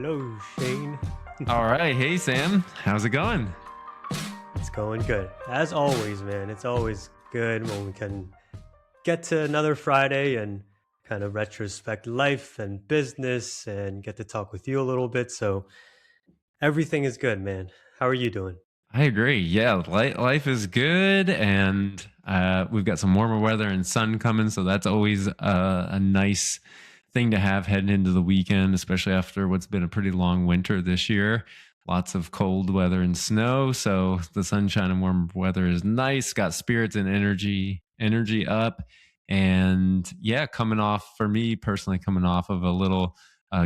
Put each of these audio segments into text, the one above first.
Hello, Shane. All right. Hey, Sam. How's it going? It's going good. As always, man. It's always good when we can get to another Friday and kind of retrospect life and business and get to talk with you a little bit. So everything is good, man. How are you doing? I agree. Yeah, life is good, and we've got some warmer weather and sun coming, so that's always a nice thing to have heading into the weekend, especially after what's been a pretty long winter this year. Lots of cold weather and snow, so the sunshine and warm weather is nice. Got spirits and energy up, and yeah, coming off for me personally, coming off of a little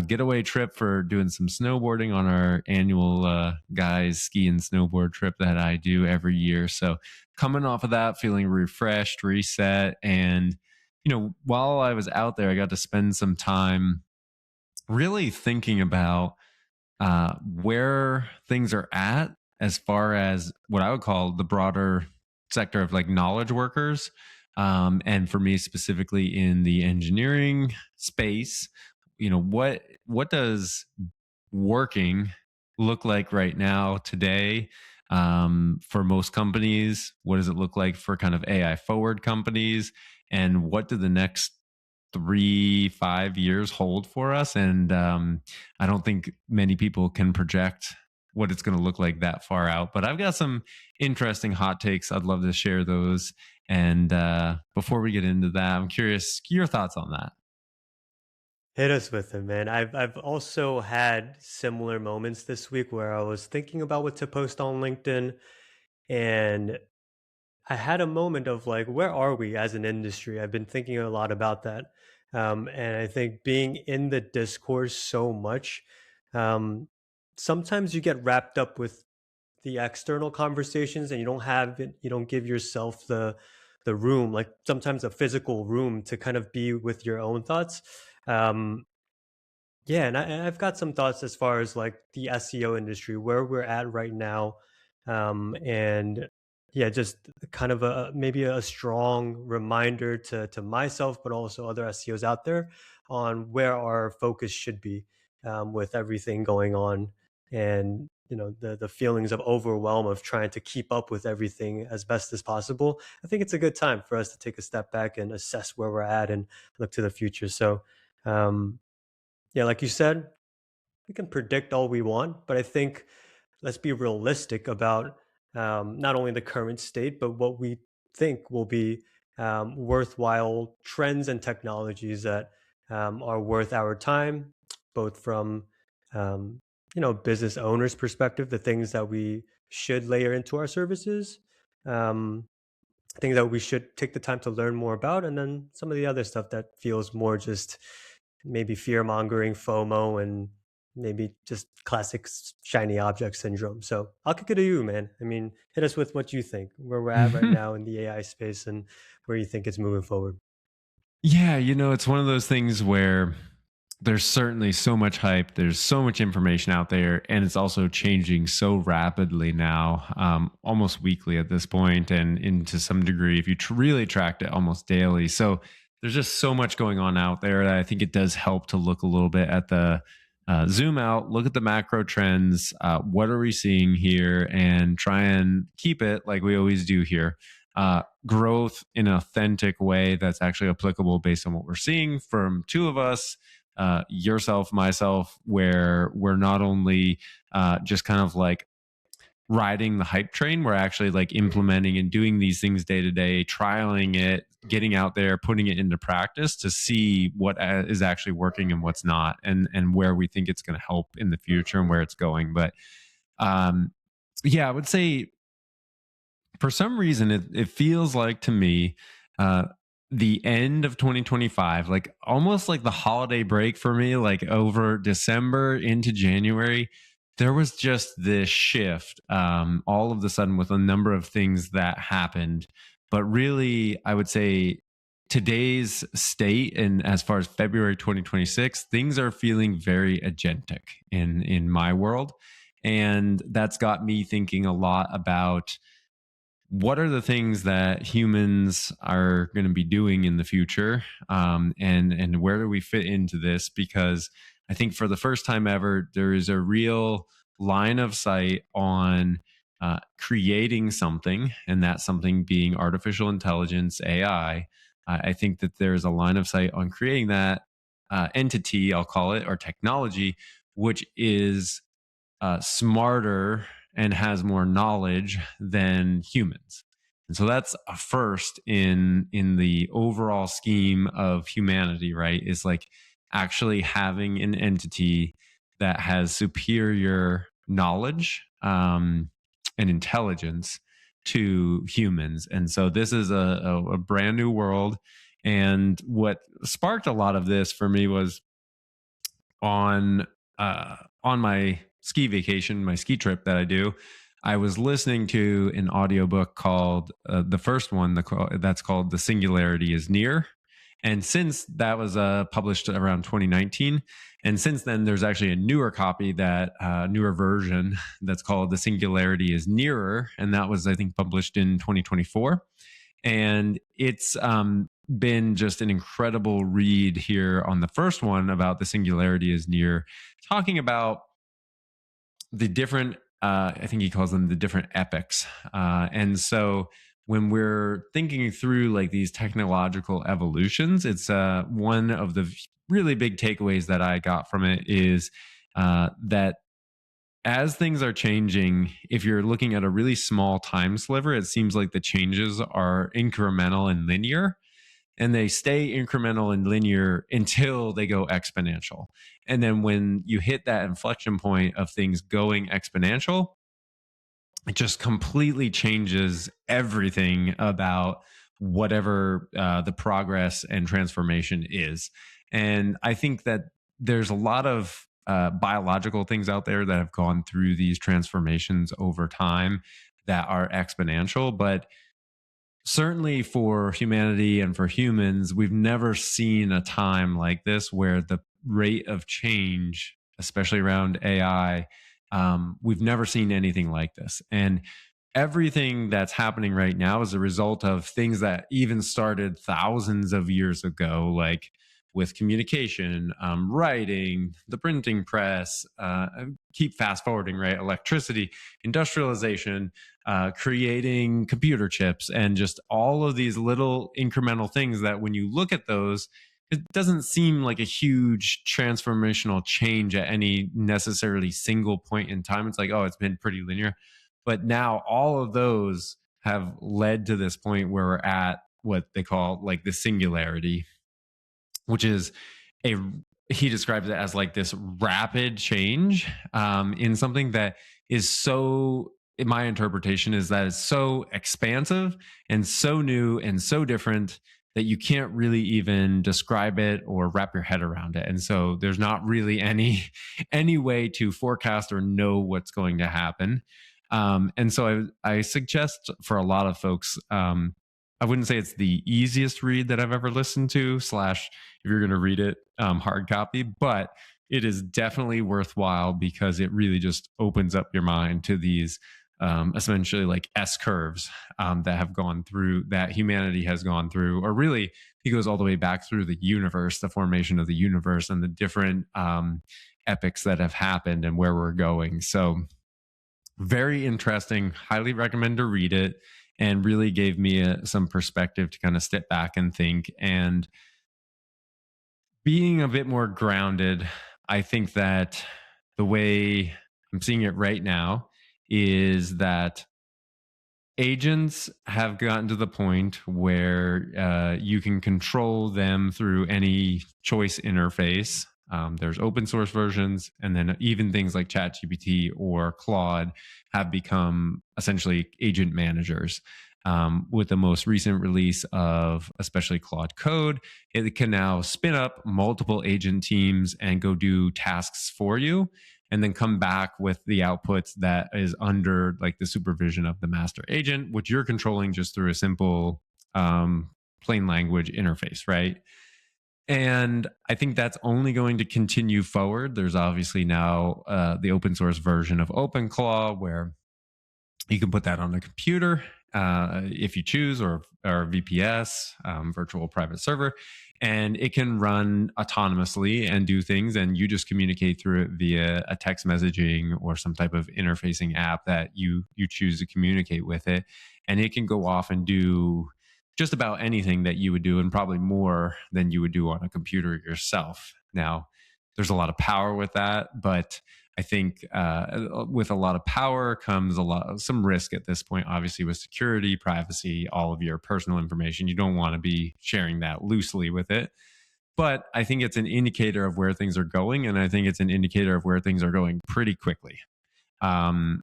getaway trip for doing some snowboarding on our annual guys ski and snowboard trip that I do every year. So coming off of that, feeling refreshed, reset, and while I was out there, I got to spend some time really thinking about where things are at as far as what I would call the broader sector of like knowledge workers. And for me specifically in the engineering space, what does working look like right now today for most companies? What does it look like for kind of AI forward companies? And what do the next 3 5 years hold for us? And I don't think many people can project what it's going to look like that far out, but I've got some interesting hot takes. I'd love to share those. And before we get into that, I'm curious your thoughts on that. Hit us with it, man. I've also had similar moments this week where I was thinking about what to post on LinkedIn, and I had a moment of like, where are we as an industry? I've been thinking a lot about that. And I think being in the discourse so much, um, sometimes you get wrapped up with the external conversations and you don't have it, you don't give yourself the room, like sometimes a physical room to kind of be with your own thoughts. Um, yeah, and I've got some thoughts as far as like the SEO industry, where we're at right now, and yeah, just kind of a maybe a strong reminder to myself, but also other SEOs out there on where our focus should be with everything going on, and the feelings of overwhelm of trying to keep up with everything as best as possible. I think it's a good time for us to take a step back and assess where we're at and look to the future. So. Um, yeah, like you said, we can predict all we want, but I think let's be realistic about not only the current state, but what we think will be worthwhile trends and technologies that are worth our time, both from business owners' perspective, the things that we should layer into our services, um, things that we should take the time to learn more about, and then some of the other stuff that feels more just maybe fear mongering, FOMO, and maybe just classic shiny object syndrome. So I'll kick it to you, man. I mean, hit us with what you think, where we're at right now in the AI space and where you think it's moving forward. Yeah, it's one of those things where there's certainly so much hype, there's so much information out there, and it's also changing so rapidly now, almost weekly at this point, and into some degree, if you really tracked it, almost daily. So there's just so much going on out there that I think it does help to look a little bit at the zoom out, look at the macro trends. What are we seeing here? And try and keep it like we always do here. Growth in an authentic way that's actually applicable based on what we're seeing from two of us, yourself, myself, where we're not only just kind of like riding the hype train, we're actually like implementing and doing these things day to day, trialing it, getting out there, putting it into practice to see what is actually working and what's not, and where we think it's going to help in the future and where it's going. But um, yeah, I would say for some reason it feels like to me the end of 2025, like almost like the holiday break for me, like over December into January, there was just this shift all of the sudden with a number of things that happened. But really, I would say today's state, and as far as February 2026, things are feeling very agentic in my world. And that's got me thinking a lot about what are the things that humans are going to be doing in the future, and where do we fit into this? Because I think for the first time ever, there is a real line of sight on creating something, and that something being artificial intelligence, AI. I think that there's a line of sight on creating that entity, I'll call it, or technology, which is smarter and has more knowledge than humans. And so that's a first in the overall scheme of humanity, right? Is like actually having an entity that has superior knowledge and intelligence to humans. And so this is a brand new world. And what sparked a lot of this for me was on on my ski vacation, my ski trip that I do, I was listening to an audiobook called the first one that's called The Singularity is Near. And since that was published around 2019, and since then there's actually a newer copy, that newer version that's called The Singularity is Nearer, and that was, I think, published in 2024. And it's been just an incredible read here on the first one about the singularity is near, talking about the different, I think he calls them the different epochs. And so when we're thinking through like these technological evolutions, it's one of the really big takeaways that I got from it is that as things are changing, if you're looking at a really small time sliver, it seems like the changes are incremental and linear, and they stay incremental and linear until they go exponential. And then when you hit that inflection point of things going exponential, it just completely changes everything about whatever the progress and transformation is. And I think that there's a lot of biological things out there that have gone through these transformations over time that are exponential, but certainly for humanity and for humans, we've never seen a time like this where the rate of change, especially around AI, we've never seen anything like this. And everything that's happening right now is a result of things that even started thousands of years ago, like with communication, writing, the printing press, keep fast forwarding, right? Electricity, industrialization, creating computer chips, and just all of these little incremental things that when you look at those, it doesn't seem like a huge transformational change at any necessarily single point in time. It's like, oh, it's been pretty linear. But now all of those have led to this point where we're at what they call like the singularity, which is a he describes it as like this rapid change in something that is so, in my interpretation is that it's so expansive and so new and so different that you can't really even describe it or wrap your head around it. And so there's not really any way to forecast or know what's going to happen. And so I suggest for a lot of folks, I wouldn't say it's the easiest read that I've ever listened to, slash, if you're going to read it, hard copy, but it is definitely worthwhile because it really just opens up your mind to these essentially like S curves that have gone through, that humanity has gone through, or really he goes all the way back through the universe, the formation of the universe and the different epics that have happened and where we're going. So very interesting. Highly recommend to read it, and really gave me some perspective to kind of step back and think. And being a bit more grounded, I think that the way I'm seeing it right now is that agents have gotten to the point where you can control them through any choice interface. There's open source versions, and then even things like ChatGPT or Claude have become essentially agent managers. With the most recent release of especially Claude Code, it can now spin up multiple agent teams and go do tasks for you, and then come back with the outputs that is under like the supervision of the master agent, which you're controlling just through a simple plain language interface, right? And I think that's only going to continue forward. There's obviously now the open source version of OpenClaw where you can put that on a computer if you choose, or VPS, virtual private server, and it can run autonomously and do things, and you just communicate through it via a text messaging or some type of interfacing app that you choose to communicate with it, and it can go off and do just about anything that you would do, and probably more than you would do on a computer yourself. Now, there's a lot of power with that, but I think with a lot of power comes a lot of some risk at this point. Obviously, with security, privacy, all of your personal information, you don't want to be sharing that loosely with it. But I think it's an indicator of where things are going, and I think it's an indicator of where things are going pretty quickly. Um,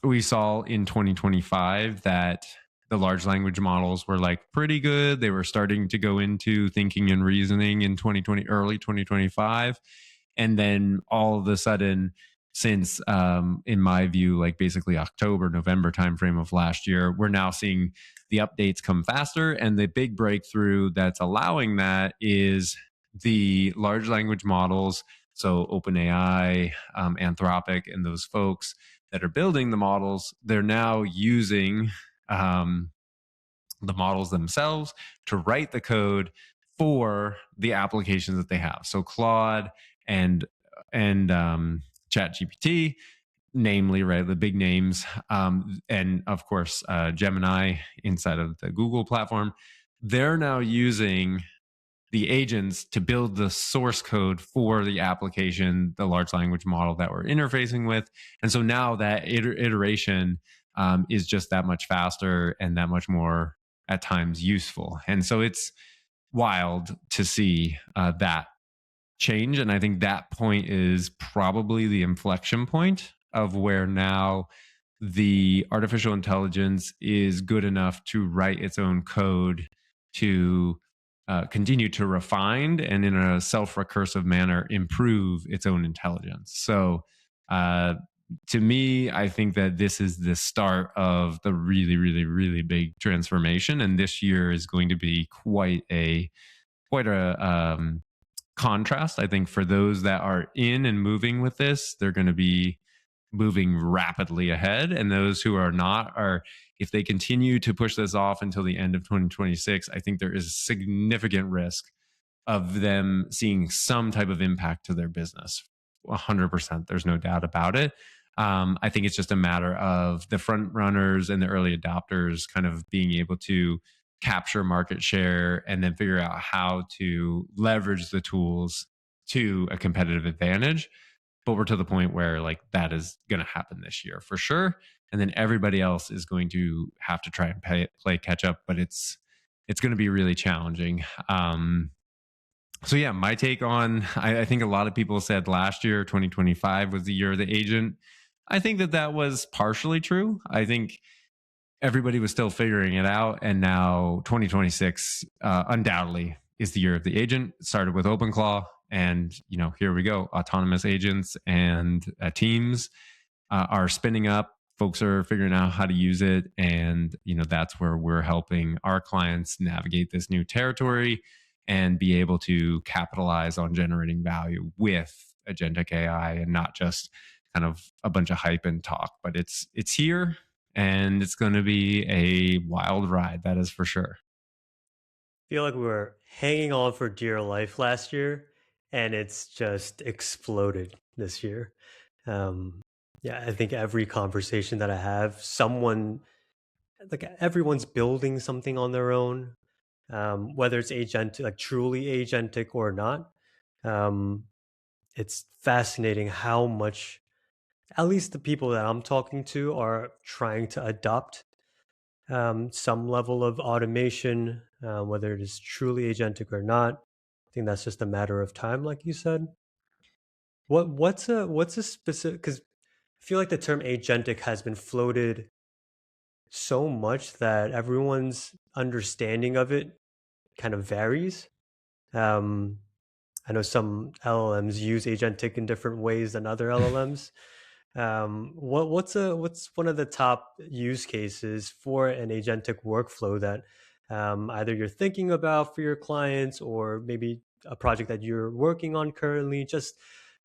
we saw in 2025 that the large language models were like pretty good. They were starting to go into thinking and reasoning in 2020, early 2025. And then all of a sudden, since in my view, like basically October, November timeframe of last year, we're now seeing the updates come faster. And the big breakthrough that's allowing that is the large language models. So OpenAI, Anthropic, and those folks that are building the models, they're now using um, the models themselves to write the code for the applications that they have. So Claude and ChatGPT, namely, right, the big names, and of course Gemini inside of the Google platform. They're now using the agents to build the source code for the application, the large language model that we're interfacing with. And so now that iteration is just that much faster and that much more at times useful. And so it's wild to see that change. And I think that point is probably the inflection point of where now the artificial intelligence is good enough to write its own code to continue to refine and in a self-recursive manner improve its own intelligence. So uh, to me, I think that this is the start of the really, really, really big transformation, and this year is going to be quite a contrast. I think for those that are in and moving with this, they're going to be moving rapidly ahead. And those who are not are, if they continue to push this off until the end of 2026, I think there is significant risk of them seeing some type of impact to their business. 100%. There's no doubt about it. I think it's just a matter of the front runners and the early adopters kind of being able to capture market share and then figure out how to leverage the tools to a competitive advantage. But we're to the point where like that is going to happen this year for sure, and then everybody else is going to have to try and play catch up. But it's going to be really challenging. So yeah, my take on I think a lot of people said last year 2025 was the year of the agent. I think that that was partially true. I think everybody was still figuring it out, and now 2026 undoubtedly is the year of the agent. It started with OpenClaw, and here we go. Autonomous agents and teams are spinning up. Folks are figuring out how to use it, and that's where we're helping our clients navigate this new territory and be able to capitalize on generating value with agentic AI, and not just kind of a bunch of hype and talk. But it's here, and it's going to be a wild ride. That is for sure. Feel like we were hanging on for dear life last year, and it's just exploded this year. Um, yeah, I think every conversation that I have, someone like everyone's building something on their own, whether it's agentic, like truly agentic or not. Um, it's fascinating how much, at least the people that I'm talking to, are trying to adopt some level of automation, whether it is truly agentic or not. I think that's just a matter of time, like you said. What's a specific? Because I feel like the term agentic has been floated so much that everyone's understanding of it kind of varies. Um, I know some LLMs use agentic in different ways than other LLMs. What's one of the top use cases for an agentic workflow that either you're thinking about for your clients, or maybe a project that you're working on currently? Just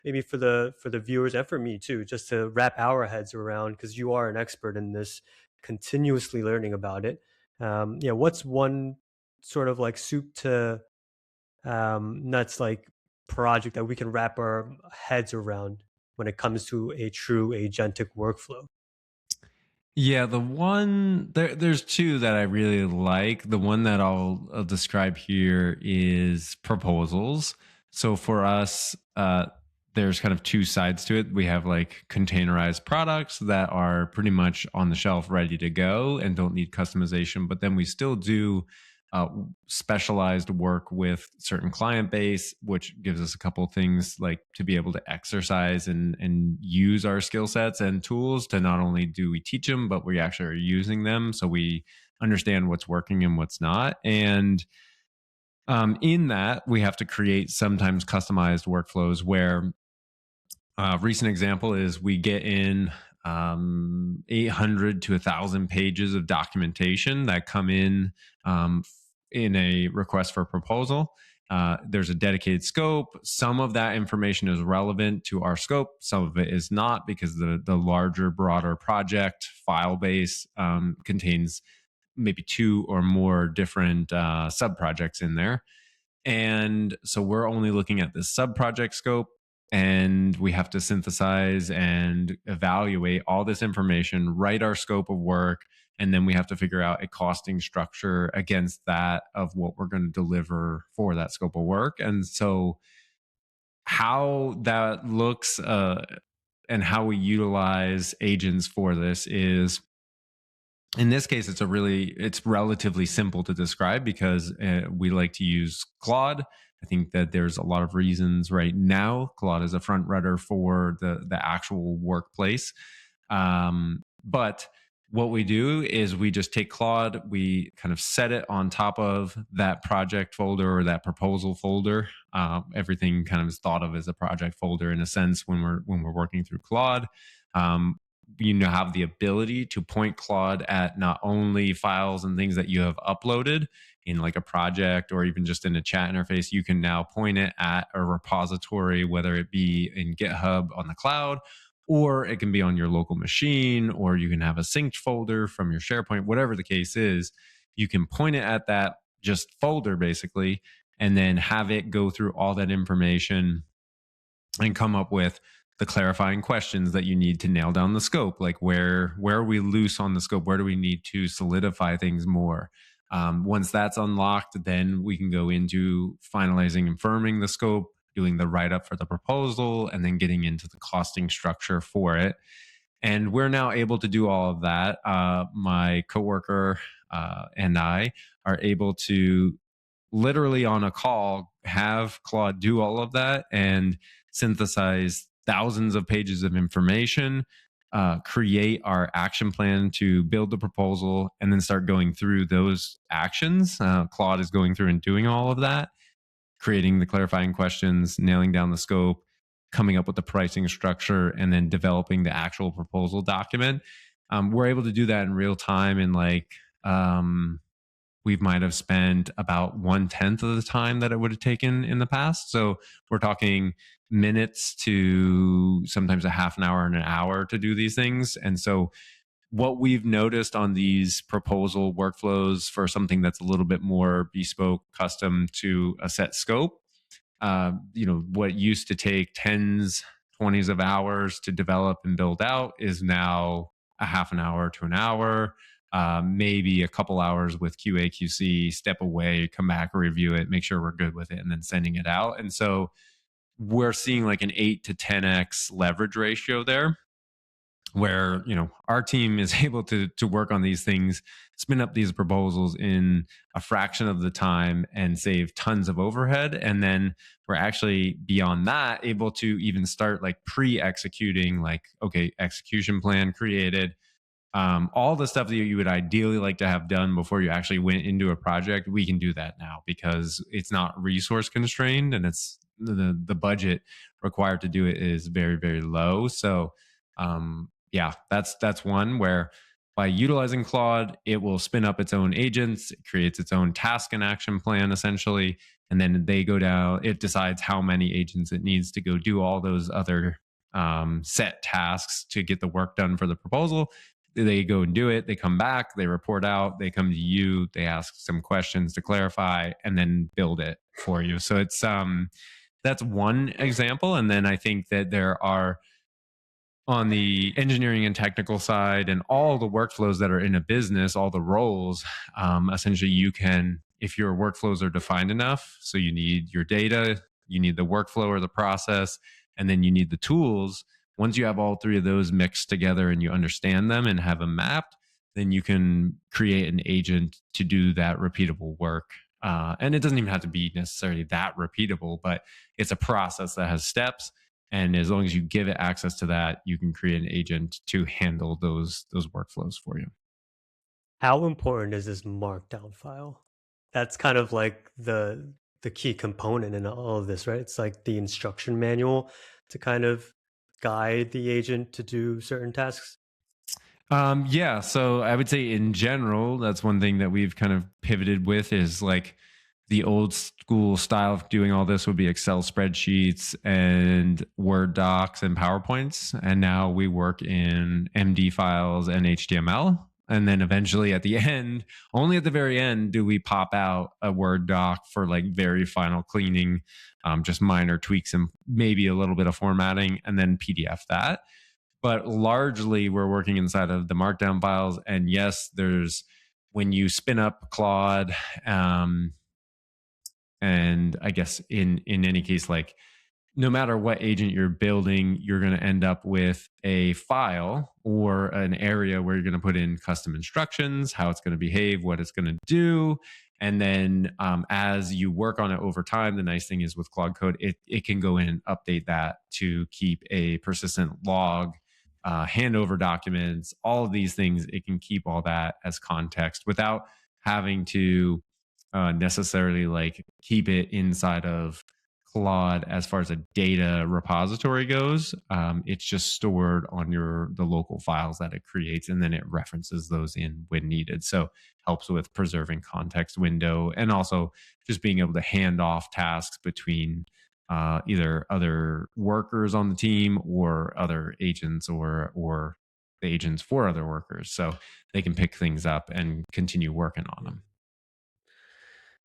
maybe for the viewers and for me too, just to wrap our heads around, because you are an expert in this, continuously learning about it. Yeah, what's one sort of like soup to nuts like project that we can wrap our heads around when it comes to a true agentic workflow? Yeah, there's two that I really like. The one that I'll describe here is proposals. So for us, there's kind of two sides to it. We have like containerized products that are pretty much on the shelf, ready to go, and don't need customization. But then we still do uh, specialized work with certain client base, which gives us a couple of things like to be able to exercise and use our skill sets and tools to not only do we teach them, but we actually are using them. So we understand what's working and what's not. And in that, we have to create sometimes customized workflows where recent example is we get in 800 to 1,000 pages of documentation that come in a request for proposal. There's a dedicated scope. Some of that information is relevant to our scope. Some of it is not because the larger, broader project file base contains maybe two or more different sub projects in there. And so we're only looking at the sub project scope, and we have to synthesize and evaluate all this information, write our scope of work, and then we have to figure out a costing structure against that of what we're going to deliver for that scope of work. And so how that looks and how we utilize agents for this is, in this case, it's relatively simple to describe because we like to use Claude. I think that there's a lot of reasons right now Claude is a front runner for the actual workplace. But what we do is we just take Claude, we kind of set it on top of that project folder or that proposal folder. Everything kind of is thought of as a project folder in a sense when we're working through Claude. Um, you now have the ability to point Claude at not only files and things that you have uploaded in like a project or even just in a chat interface. You can now point it at a repository, whether it be in GitHub on the cloud, or it can be on your local machine, or you can have a synced folder from your SharePoint, whatever the case is. You can point it at that just folder basically, and then have it go through all that information and come up with the clarifying questions that you need to nail down the scope. Like where are we loose on the scope? Where do we need to solidify things more? Once that's unlocked, then we can go into finalizing and firming the scope, doing the write up for the proposal, and then getting into the costing structure for it. And we're now able to do all of that. My coworker and I are able to literally on a call have Claude do all of that and synthesize thousands of pages of information, create our action plan to build the proposal, and then start going through those actions. Claude is going through and doing all of that, creating the clarifying questions, nailing down the scope, coming up with the pricing structure, and then developing the actual proposal document. We're able to do that in real time in like we might have spent about 1/10 of the time that it would have taken in the past. So we're talking minutes to sometimes a half an hour and an hour to do these things. And so what we've noticed on these proposal workflows for something that's a little bit more bespoke, custom to a set scope, what used to take tens, 20s of hours to develop and build out is now a half an hour to an hour, maybe a couple hours with QA, QC, step away, come back, review it, make sure we're good with it, and then sending it out. And so we're seeing like an 8 to 10x leverage ratio there where our team is able to work on these things, spin up these proposals in a fraction of the time and save tons of overhead. And then we're actually beyond that able to even start like pre-executing, like, okay, execution plan created, all the stuff that you would ideally like to have done before you actually went into a project. We can do that now because it's not resource constrained, and it's the budget required to do it is very, very low. So yeah, that's one where by utilizing Claude, it will spin up its own agents, it creates its own task and action plan essentially, and then they go down. It decides how many agents it needs to go do all those other set tasks to get the work done for the proposal. they go and do it, they come back, they report out, they come to you, they ask some questions to clarify, and then build it for you. So it's that's one example. And then I think that there are, on the engineering and technical side and all the workflows that are in a business, all the roles, essentially you can, if your workflows are defined enough, so you need your data, you need the workflow or the process, and then you need the tools. Once you have all three of those mixed together and you understand them and have them mapped, then you can create an agent to do that repeatable work. And it doesn't even have to be necessarily that repeatable, but it's a process that has steps, and as long as you give it access to that, you can create an agent to handle those workflows for you. How important is this markdown file? That's kind of like the key component in all of this, right? It's like the instruction manual to kind of guide the agent to do certain tasks. Yeah, so I would say in general, that's one thing that we've kind of pivoted with, is like the old school style of doing all this would be Excel spreadsheets and Word docs and PowerPoints. And now we work in MD files and HTML. And then eventually at the end, only at the very end, do we pop out a Word doc for like very final cleaning, just minor tweaks and maybe a little bit of formatting, and then PDF that. But largely we're working inside of the markdown files. And yes, there's, when you spin up Claude, and I guess in any case, like no matter what agent you're building, you're going to end up with a file or an area where you're going to put in custom instructions, how it's going to behave, what it's going to do. And then as you work on it over time, the nice thing is with Claude Code, it can go in and update that to keep a persistent log, handover documents, all of these things. It can keep all that as context without having to necessarily like keep it inside of Claude as far as a data repository goes. It's just stored on the local files that it creates, and then it references those in when needed. So helps with preserving context window, and also just being able to hand off tasks between either other workers on the team or other agents, or the agents for other workers, so they can pick things up and continue working on them.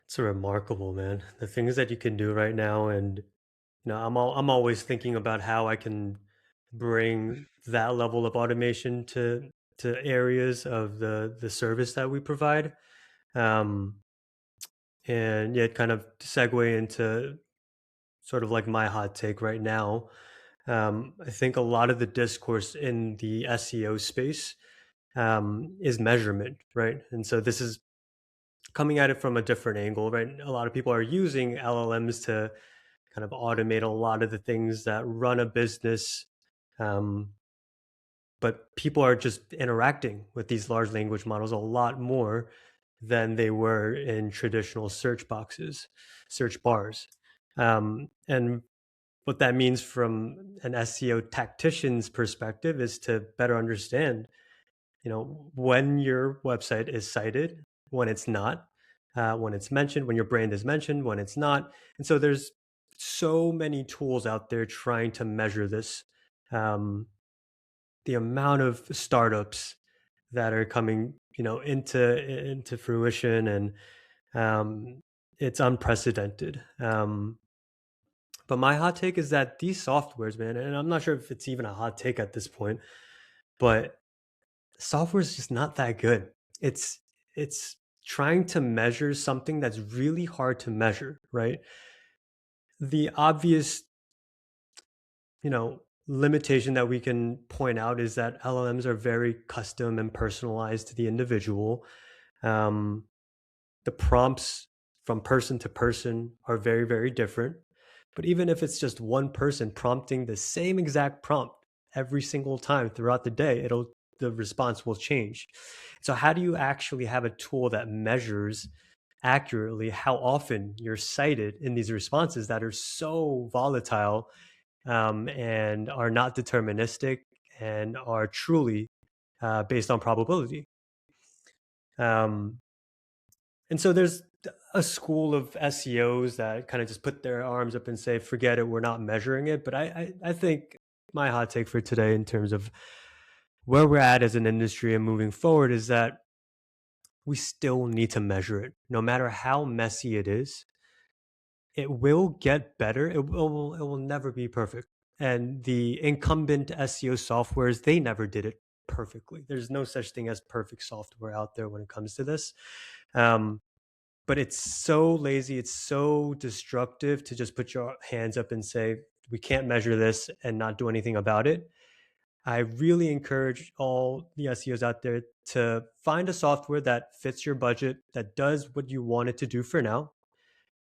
It's remarkable, man. The things that you can do right now, and I'm always thinking about how I can bring that level of automation to areas of the service that we provide. Um, and yet, kind of segue into sort of like my hot take right now. I think a lot of the discourse in the SEO space is measurement, right? And so this is coming at it from a different angle, right? A lot of people are using LLMs to kind of automate a lot of the things that run a business. Um, but people are just interacting with these large language models a lot more than they were in traditional search boxes, search bars. And what that means from an SEO tactician's perspective is to better understand, when your website is cited, when it's not, when it's mentioned, when your brand is mentioned, when it's not. And so there's so many tools out there trying to measure this. Um, the amount of startups that are coming, into fruition, and um, it's unprecedented. But my hot take is that these softwares, man, and I'm not sure if it's even a hot take at this point, but software is just not that good. It's trying to measure something that's really hard to measure, right? The obvious, limitation that we can point out is that LLMs are very custom and personalized to the individual. Um, the prompts from person to person are very, very different. But even if it's just one person prompting the same exact prompt every single time throughout the day, the response will change. So how do you actually have a tool that measures accurately how often you're cited in these responses that are so volatile, and are not deterministic, and are truly based on probability? Um, and so there's a school of SEOs that kind of just put their arms up and say, "Forget it, we're not measuring it." But I think my hot take for today, in terms of where we're at as an industry and moving forward is that we still need to measure it. No matter how messy it is, it will get better. It will never be perfect. And the incumbent SEO softwares, they never did it perfectly. There's no such thing as perfect software out there when it comes to this. Um, but it's so lazy, it's so destructive to just put your hands up and say, we can't measure this and not do anything about it. I really encourage all the SEOs out there to find a software that fits your budget, that does what you want it to do for now.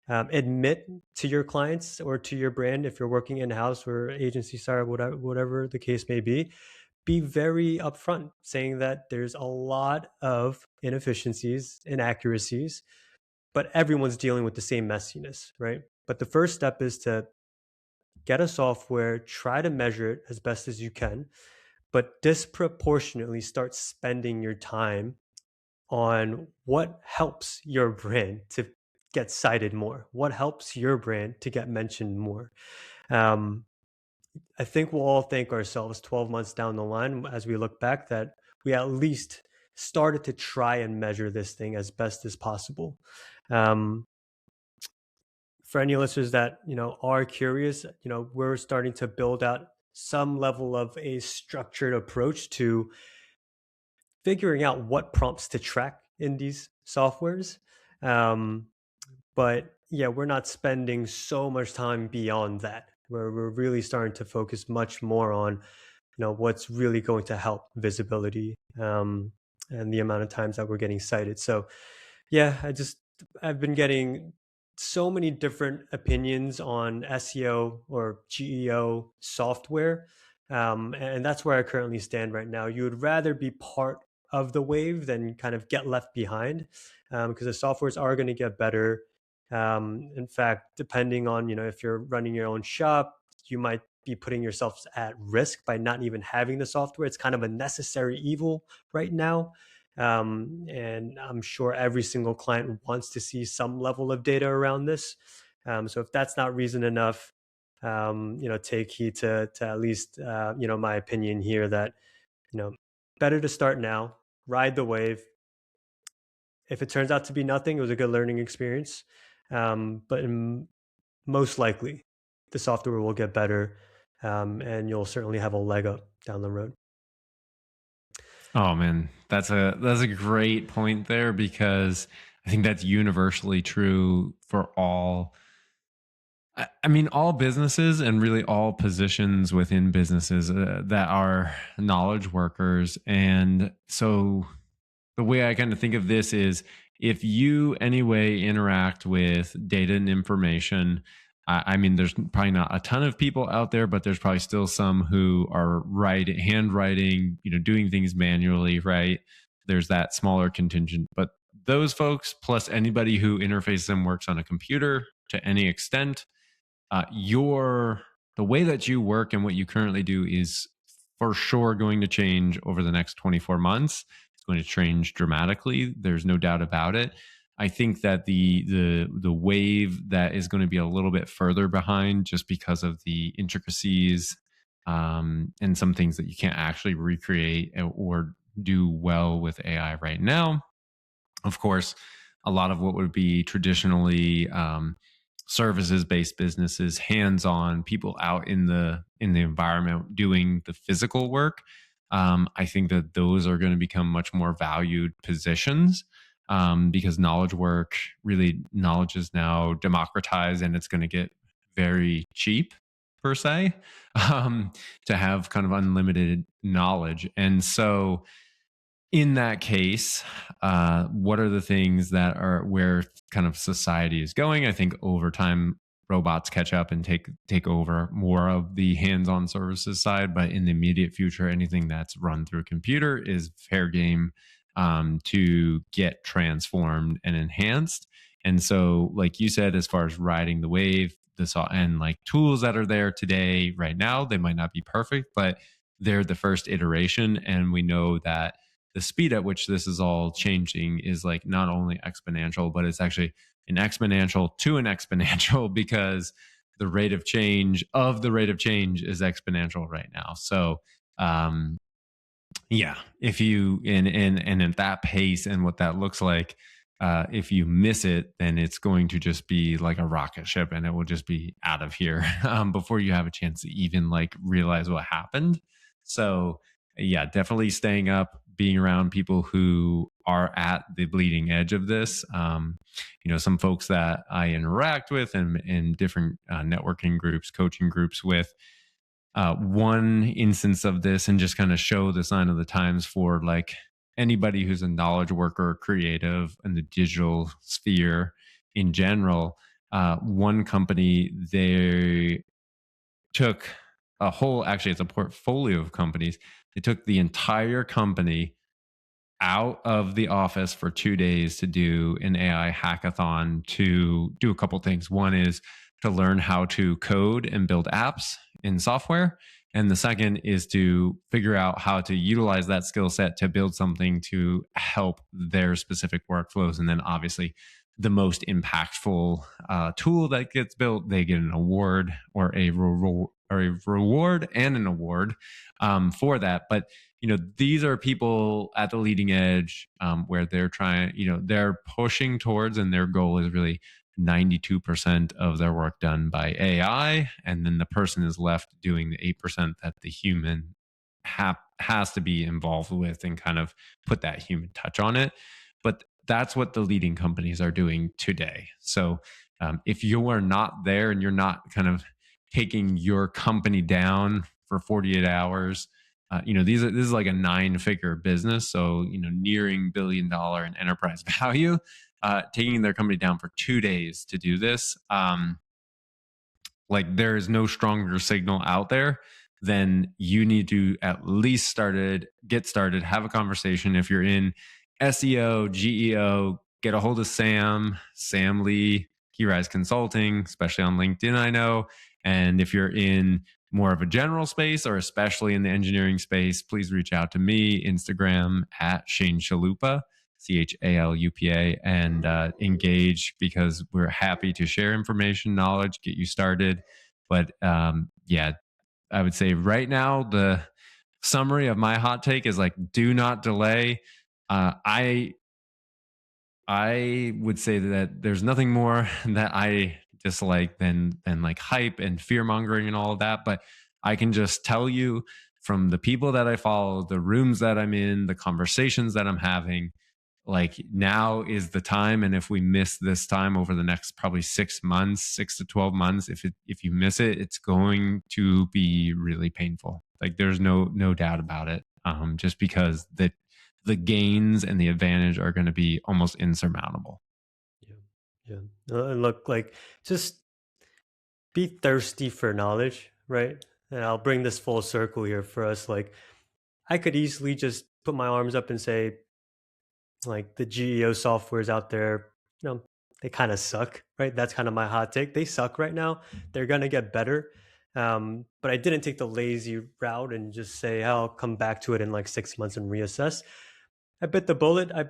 Admit to your clients or to your brand, if you're working in house or agency side, whatever the case may be very upfront, saying that there's a lot of inefficiencies, inaccuracies, but everyone's dealing with the same messiness, right? But the first step is to get a software, try to measure it as best as you can, but disproportionately start spending your time on what helps your brand to get cited more, what helps your brand to get mentioned more. Um, I think we'll all thank ourselves 12 months down the line as we look back that we at least started to try and measure this thing as best as possible. Um, for any listeners that are curious, we're starting to build out some level of a structured approach to figuring out what prompts to track in these softwares. Um, but yeah, we're not spending so much time beyond that. We're really starting to focus much more on what's really going to help visibility, and the amount of times that we're getting cited. So yeah, I've been getting so many different opinions on SEO or GEO software. And that's where I currently stand right now. You would rather be part of the wave than kind of get left behind, because the softwares are going to get better. In fact, depending on, if you're running your own shop, you might be putting yourself at risk by not even having the software. It's kind of a necessary evil right now. And I'm sure every single client wants to see some level of data around this. So if that's not reason enough, take heed to at least, my opinion here that, you know, better to start now, ride the wave. If it turns out to be nothing, it was a good learning experience. But most likely, the software will get better, and you'll certainly have a leg up down the road. Oh man, that's a great point there, because I think that's universally true for all. I mean, all businesses and really all positions within businesses that are knowledge workers. And so the way I kind of think of this is, if you anyway interact with data and information, I mean, there's probably not a ton of people out there, but there's probably still some who are handwriting, doing things manually, right? There's that smaller contingent, but those folks plus anybody who interfaces and works on a computer to any extent, your the way that you work and what you currently do is for sure going to change over the next 24 months. It's going to change dramatically. There's no doubt about it. I think that the wave that is going to be a little bit further behind, just because of the intricacies, and some things that you can't actually recreate or do well with AI right now. Of course, a lot of what would be traditionally services based businesses, hands on people out in the environment doing the physical work. I think that those are going to become much more valued positions, because knowledge is now democratized, and it's going to get very cheap per se, to have kind of unlimited knowledge. And so in that case, what are the things that are where kind of society is going? I think over time, robots catch up and take over more of the hands-on services side. But in the immediate future, anything that's run through a computer is fair game, to get transformed and enhanced. And so, like you said, as far as riding the wave, and like tools that are there today, right now, they might not be perfect, but they're the first iteration, and we know that the speed at which this is all changing is like not only exponential, but it's actually an exponential to an exponential, because the rate of change is exponential right now. So, um, Yeah, if you and at that pace and what that looks like, if you miss it, then it's going to just be like a rocket ship, and it will just be out of here before you have a chance to even like realize what happened. So, yeah, definitely staying up, being around people who are at the bleeding edge of this. Some folks that I interact with and in different networking groups, coaching groups with, one instance of this and just kind of show the sign of the times for like anybody who's a knowledge worker, creative in the digital sphere in general. One company, they took actually, it's a portfolio of companies. They took the entire company out of the office for 2 days to do an AI hackathon to do a couple things. One is to learn how to code and build apps in software. And the second is to figure out how to utilize that skill set to build something to help their specific workflows. And then obviously, the most impactful tool that gets built, they get an award or a reward and an award for that. But these are people at the leading edge, where they're trying, they're pushing towards, and their goal is really 92% of their work done by AI, and then the person is left doing the 8% that the human has to be involved with and kind of put that human touch on it. But that's what the leading companies are doing today. So if you are not there and you're not kind of taking your company down for 48 hours, this is like a 9-figure business, so nearing $1 billion in enterprise value, taking their company down for 2 days to do this. Like, there is no stronger signal out there than you need to at least get started, have a conversation. If you're in SEO, GEO, get a hold of Sam Lee, Key Rise Consulting, especially on LinkedIn, I know. And if you're in more of a general space, or especially in the engineering space, please reach out to me, Instagram at Shane Chalupa, CHALUPA, and engage, because we're happy to share information, knowledge, get you started. But yeah, I would say right now, the summary of my hot take is like, do not delay. I would say that there's nothing more that I dislike than like hype and fear mongering and all of that. But I can just tell you from the people that I follow, the rooms that I'm in, the conversations that I'm having, like, now is the time. And if we miss this time over the next probably 6 months, 6 to 12 months, if you miss it, it's going to be really painful. Like, there's no doubt about it. Just because the gains and the advantage are going to be almost insurmountable. Yeah, yeah. And look, like, just be thirsty for knowledge, right? And I'll bring this full circle here for us. Like, I could easily just put my arms up and say, like, the GEO softwares out there, they kind of suck, right? That's kind of my hot take. They suck right now. They're gonna get better. But I didn't take the lazy route and just say, "Oh, I'll come back to it in like 6 months and reassess." I bit the bullet. I,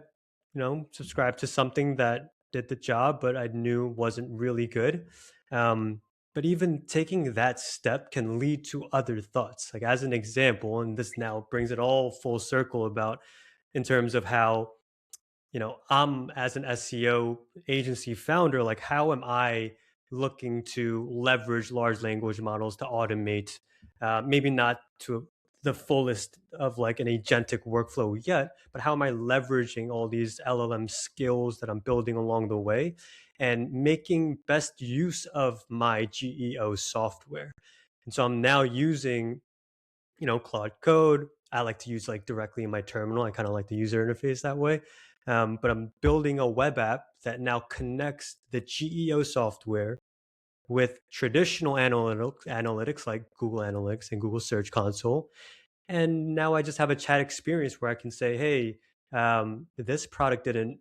subscribed to something that did the job, but I knew wasn't really good. Um, but even taking that step can lead to other thoughts. Like, as an example, and this now brings it all full circle about in terms of how, I'm as an SEO agency founder, like, how am I looking to leverage large language models to automate, maybe not to the fullest of like an agentic workflow yet, but how am I leveraging all these LLM skills that I'm building along the way and making best use of my GEO software? And so I'm now using, Claude Code. I like to use like directly in my terminal. I kind of like the user interface that way. But I'm building a web app that now connects the GEO software with traditional analytics like Google Analytics and Google Search Console. And now I just have a chat experience where I can say, hey, this product didn't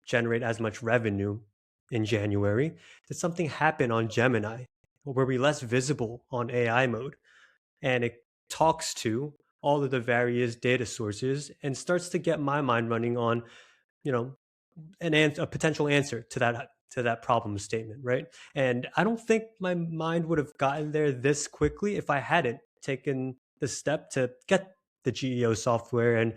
generate as much revenue in January. Did something happen on Gemini? Or were we less visible on AI mode? And it talks to all of the various data sources and starts to get my mind running on, you know, a potential answer to that problem statement, right? And I don't think my mind would have gotten there this quickly if I hadn't taken the step to get the GEO software and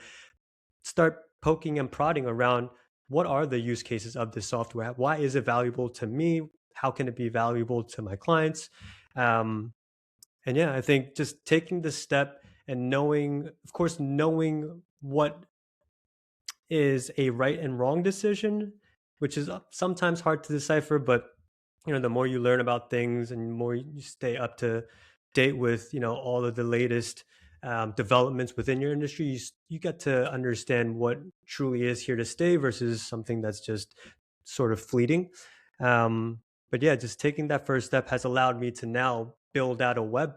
start poking and prodding around what are the use cases of this software? Why is it valuable to me? How can it be valuable to my clients? Um, and yeah, I think just taking the step and knowing, of course, knowing what is a right and wrong decision, which is sometimes hard to decipher. But the more you learn about things and the more you stay up to date with all of the latest developments within your industry, you get to understand what truly is here to stay versus something that's just sort of fleeting. But yeah, just taking that first step has allowed me to now build out a web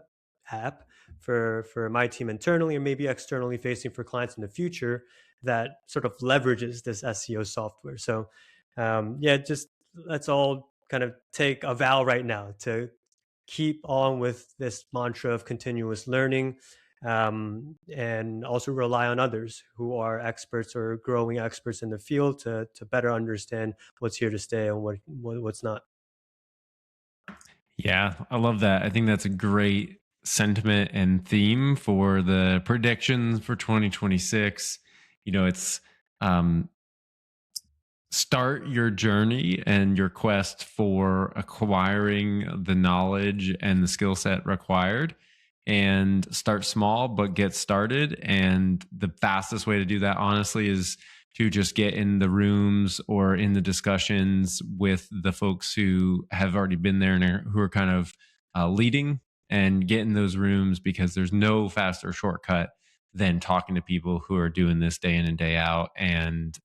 app for my team internally and maybe externally facing for clients in the future that sort of leverages this SEO software. So yeah, just let's all kind of take a vow right now to keep on with this mantra of continuous learning, and also rely on others who are experts or growing experts in the field to better understand what's here to stay and what's not. Yeah, I love that. I think that's a great sentiment and theme for the predictions for 2026. It's um, start your journey and your quest for acquiring the knowledge and the skill set required, and start small but get started. And the fastest way to do that, honestly, is to just get in the rooms or in the discussions with the folks who have already been there and who are kind of leading, and get in those rooms, because there's no faster shortcut than talking to people who are doing this day in and day out, and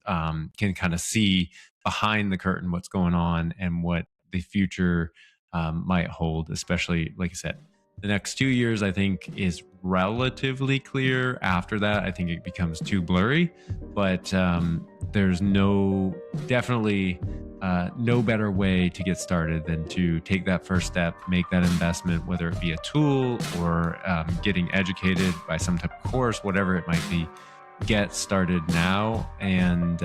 can kind of see behind the curtain what's going on and what the future might hold. Especially, like I said, the next 2 years, I think, is relatively clear. After that, I think it becomes too blurry. But there's definitely no better way to get started than to take that first step, make that investment, whether it be a tool or getting educated by some type of course, whatever it might be. Get started now. And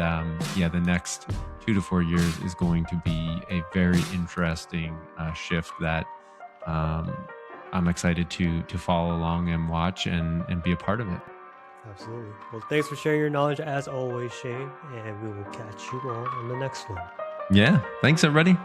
yeah, the next 2 to 4 years is going to be a very interesting shift that I'm excited to follow along and watch and be a part of it. Absolutely. Well, thanks for sharing your knowledge as always, Shane, and we will catch you all on the next one. Yeah. Thanks, everybody.